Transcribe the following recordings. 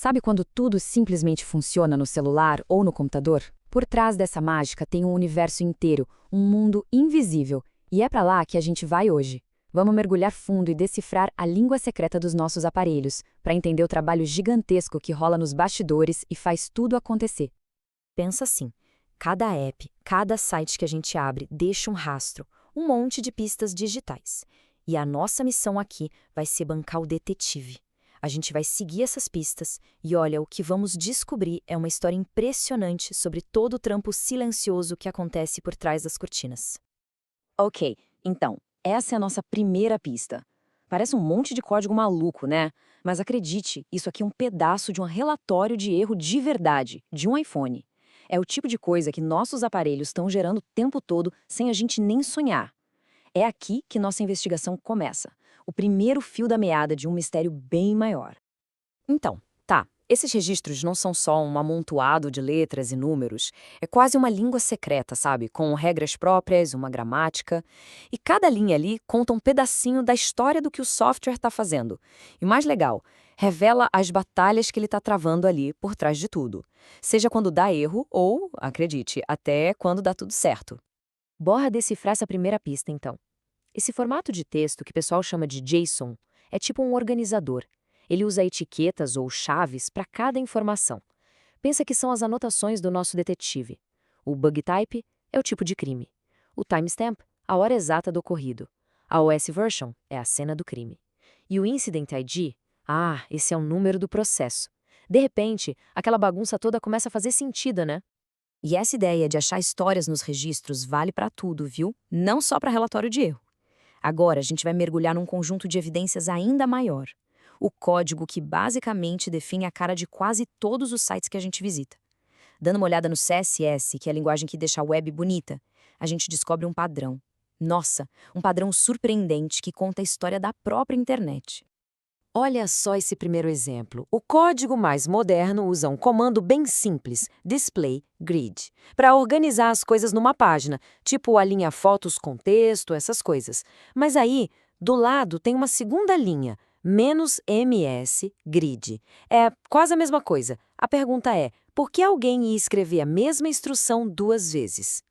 Sabe quando tudo simplesmente funciona no celular ou no computador? Por trás dessa mágica tem um universo inteiro, um mundo invisível, e é para lá que a gente vai hoje. Vamos mergulhar fundo e decifrar a língua secreta dos nossos aparelhos, para entender o trabalho gigantesco que rola nos bastidores e faz tudo acontecer. Pensa assim, cada app, cada site que a gente abre deixa um rastro, um monte de pistas digitais. E a nossa missão aqui vai ser bancar o detetive. A gente vai seguir essas pistas e olha, o que vamos descobrir é uma história impressionante sobre todo o trampo silencioso que acontece por trás das cortinas. Ok, então, essa é a nossa primeira pista. Parece um monte de código maluco, né? Mas acredite, isso aqui é um pedaço de um relatório de erro de verdade, de um iPhone. É o tipo de coisa que nossos aparelhos estão gerando o tempo todo sem a gente nem sonhar. É aqui que nossa investigação começa. O primeiro fio da meada de um mistério bem maior. Então, tá, esses registros não são só um amontoado de letras e números, é quase uma língua secreta, sabe? Com regras próprias, uma gramática. E cada linha ali conta um pedacinho da história do que o software está fazendo. E mais legal, revela as batalhas que ele está travando ali por trás de tudo. Seja quando dá erro ou, acredite, até quando dá tudo certo. Bora decifrar essa primeira pista, então. Esse formato de texto que o pessoal chama de JSON é tipo um organizador. Ele usa etiquetas ou chaves para cada informação. Pensa que são as anotações do nosso detetive. O bug type é o tipo de crime. O timestamp, a hora exata do ocorrido. A OS version é a cena do crime. E o incident ID, esse é o número do processo. De repente, aquela bagunça toda começa a fazer sentido, né? E essa ideia de achar histórias nos registros vale para tudo, viu? Não só para relatório de erro. Agora, a gente vai mergulhar num conjunto de evidências ainda maior. O código que basicamente define a cara de quase todos os sites que a gente visita. Dando uma olhada no CSS, que é a linguagem que deixa a web bonita, a gente descobre um padrão. Nossa, um padrão surpreendente que conta a história da própria internet. Olha só esse primeiro exemplo. O código mais moderno usa um comando bem simples, display grid, para organizar as coisas numa página, tipo alinhar fotos com texto, essas coisas. Mas aí, do lado, tem uma segunda linha, "-ms grid". É quase a mesma coisa. A pergunta é, por que alguém ia escrever a mesma instrução duas vezes?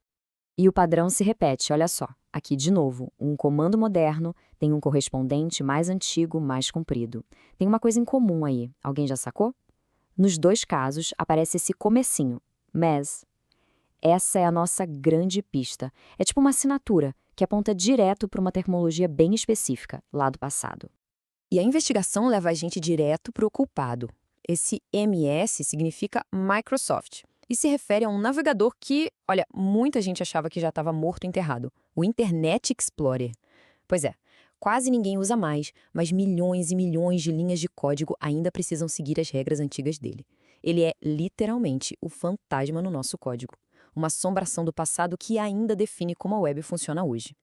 E o padrão se repete, olha só. Aqui, de novo, um comando moderno tem um correspondente mais antigo, mais comprido. Tem uma coisa em comum aí. Alguém já sacou? Nos dois casos, aparece esse comecinho, mas. Essa é a nossa grande pista. É tipo uma assinatura que aponta direto para uma terminologia bem específica, lá do passado. E a investigação leva a gente direto para o culpado. Esse MS significa Microsoft e se refere a um navegador que, olha, muita gente achava que já estava morto e enterrado, o Internet Explorer. Pois é, quase ninguém usa mais, mas milhões e milhões de linhas de código ainda precisam seguir as regras antigas dele. Ele é literalmente o fantasma no nosso código, uma assombração do passado que ainda define como a web funciona hoje.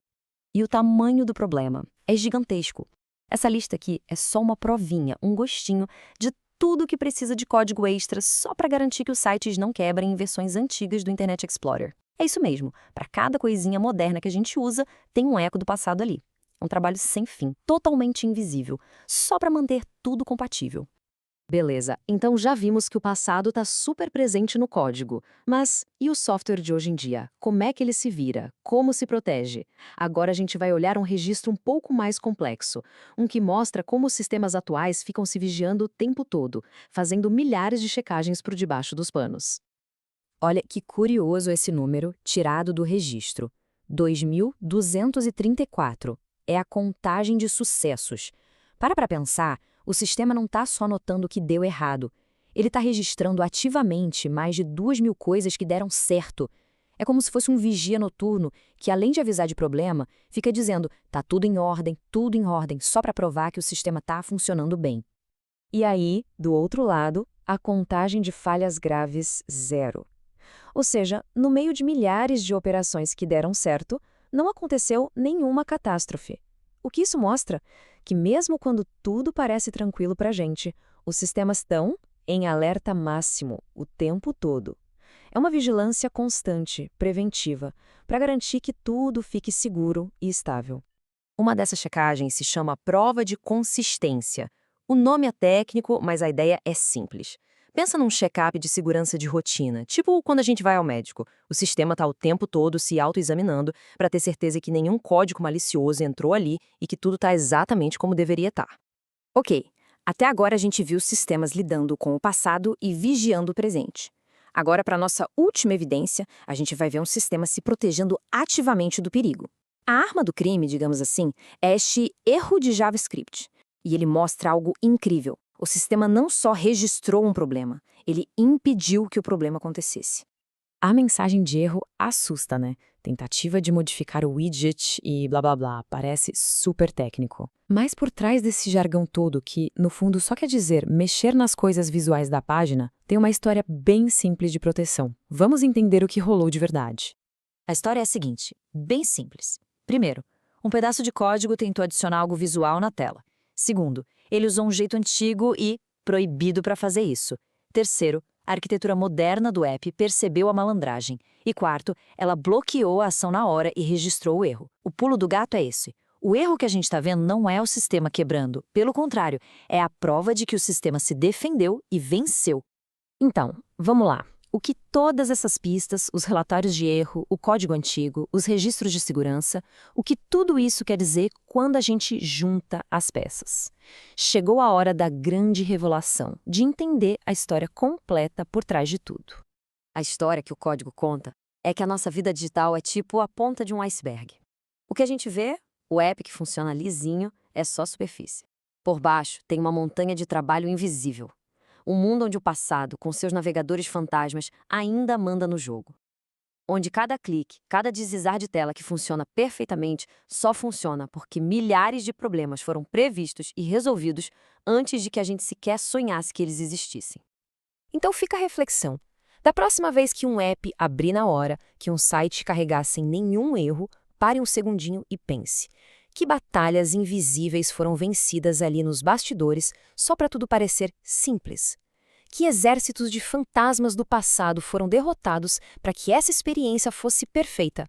E o tamanho do problema é gigantesco. Essa lista aqui é só uma provinha, um gostinho de tudo que precisa de código extra só para garantir que os sites não quebrem em versões antigas do Internet Explorer. É isso mesmo, para cada coisinha moderna que a gente usa, tem um eco do passado ali. Um trabalho sem fim, totalmente invisível, só para manter tudo compatível. Beleza, então já vimos que o passado está super presente no código. Mas e o software de hoje em dia? Como é que ele se vira? Como se protege? Agora a gente vai olhar um registro um pouco mais complexo. Um que mostra como os sistemas atuais ficam se vigiando o tempo todo, fazendo milhares de checagens por debaixo dos panos. Olha que curioso esse número tirado do registro. 2.234. É a contagem de sucessos. Para pensar, o sistema não está só anotando o que deu errado. Ele está registrando ativamente mais de 2.000 coisas que deram certo. É como se fosse um vigia noturno que, além de avisar de problema, fica dizendo tá tudo em ordem, só para provar que o sistema está funcionando bem. E aí, do outro lado, a contagem de falhas graves, 0. Ou seja, no meio de milhares de operações que deram certo, não aconteceu nenhuma catástrofe. O que isso mostra? Que mesmo quando tudo parece tranquilo para a gente, os sistemas estão em alerta máximo o tempo todo. É uma vigilância constante, preventiva, para garantir que tudo fique seguro e estável. Uma dessas checagens se chama prova de consistência. O nome é técnico, mas a ideia é simples. Pensa num check-up de segurança de rotina, tipo quando a gente vai ao médico. O sistema está o tempo todo se autoexaminando para ter certeza que nenhum código malicioso entrou ali e que tudo está exatamente como deveria estar. Ok, até agora a gente viu sistemas lidando com o passado e vigiando o presente. Agora, para nossa última evidência, a gente vai ver um sistema se protegendo ativamente do perigo. A arma do crime, digamos assim, é este erro de JavaScript. E ele mostra algo incrível. O sistema não só registrou um problema, ele impediu que o problema acontecesse. A mensagem de erro assusta, né? Tentativa de modificar o widget e blá blá blá, parece super técnico. Mas por trás desse jargão todo, que no fundo só quer dizer mexer nas coisas visuais da página, tem uma história bem simples de proteção. Vamos entender o que rolou de verdade. A história é a seguinte, bem simples. Primeiro, um pedaço de código tentou adicionar algo visual na tela. Segundo, ele usou um jeito antigo e proibido para fazer isso. Terceiro, a arquitetura moderna do app percebeu a malandragem. E quarto, ela bloqueou a ação na hora e registrou o erro. O pulo do gato é esse. O erro que a gente está vendo não é o sistema quebrando. Pelo contrário, é a prova de que o sistema se defendeu e venceu. Então, vamos lá. O que todas essas pistas, os relatórios de erro, o código antigo, os registros de segurança, o que tudo isso quer dizer quando a gente junta as peças? Chegou a hora da grande revelação, de entender a história completa por trás de tudo. A história que o código conta é que a nossa vida digital é tipo a ponta de um iceberg. O que a gente vê, o app que funciona lisinho, é só superfície. Por baixo tem uma montanha de trabalho invisível. Um mundo onde o passado, com seus navegadores fantasmas, ainda manda no jogo. Onde cada clique, cada deslizar de tela que funciona perfeitamente, só funciona porque milhares de problemas foram previstos e resolvidos antes de que a gente sequer sonhasse que eles existissem. Então fica a reflexão. Da próxima vez que um app abrir na hora, que um site carregar sem nenhum erro, pare um segundinho e pense. Que batalhas invisíveis foram vencidas ali nos bastidores só para tudo parecer simples? Que exércitos de fantasmas do passado foram derrotados para que essa experiência fosse perfeita?